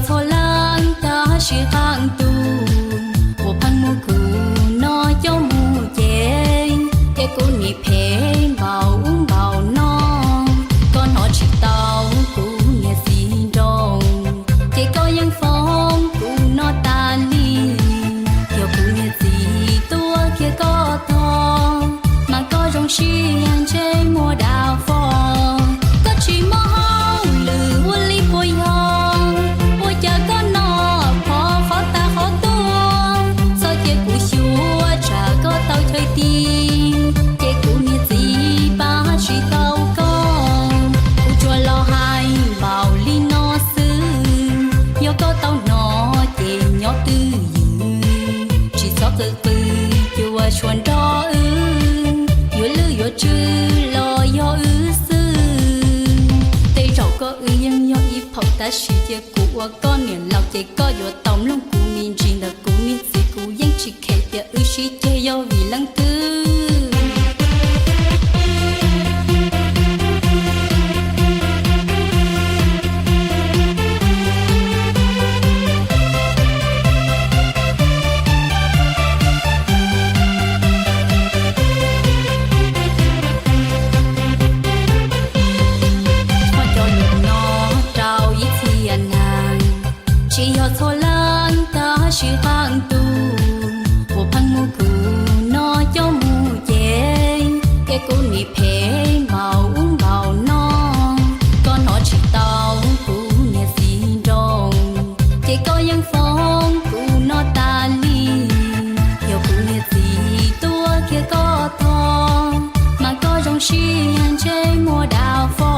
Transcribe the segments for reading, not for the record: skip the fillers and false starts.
错浪的是航渡，我盼木古诺有木耶，也古你陪抱抱诺，ก็นอชิตาวกูเนี่ยสีดงเจก็ยังฟ้องกูนอตาลีเกี่ยวกูเนี่ยสีตัวเกี่ยก็ทองมันก็จงชี้ยันเจมัวดาวฟองก็ชีมอหรือว่าลีปวยยองว่าจะก็นอพอขอตาขอตัวซอยเกี่ยกูชัวจะก็เต้าเฉยตีเกี่ยกูเนี่ยสีป้าชีเต้าก็กูจัวรอให้เบาลีนอซื้อยกก็เต้านอเจยอตื้อยืชีซอกปื้อจัวชวนรออยู่ลืออยู่จื้อรอยอซื้อแต่เราก็ยังยออีพอแต่ชีเจกูว่าก็เนี่ยเราเจก็อยู่ต้มลงกูมีจริงแต่กูมีสิกูยังชิเคเดียชีเจยอวิลังตื้อ只要错浪的是航渡，我盼木古诺有木耶，也古你陪抱抱诺，ก็นอชิตาวกูเนี่ยสีดงเจก็ยังฟ้องกูนอตาลีเกี่ยวกูเนี่ยสีตัวเกี่ยก็ทองมันก็จงชี้ยันเจมัวดาวฟอ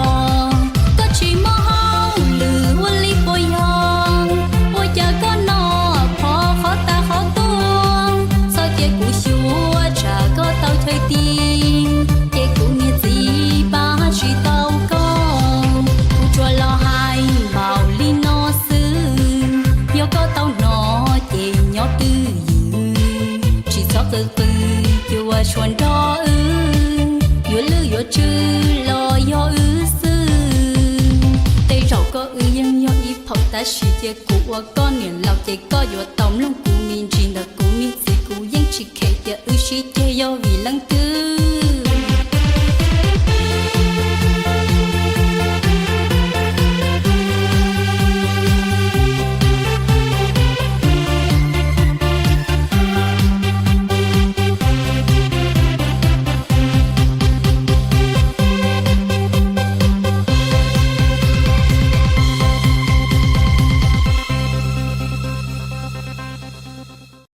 งก็ชีมอหรือว่าลีปวยยองจะก็นอพอขอตาขอตัวซอยเกี่ยกูชัวจะก็เต้าเฉยตีเกี่ยกูเนี่ยสีป้าชีเต้าก็กูจัวรอให้เบาลีนอซื้อยกก็เต้านอเจยอตื้อยืชีซอกปื้อจัวชวนรออยู่ลืออยู่จื้อรอยอซื้อแต่เราก็ยังยออีพอแต่ชีเจกูว่าก็เนี่ยเราเจก็อยู่ต้มลงกูมีจริงแต่กูมีสิกูยังชิเคเดียชีเจยอวิลังตื้อ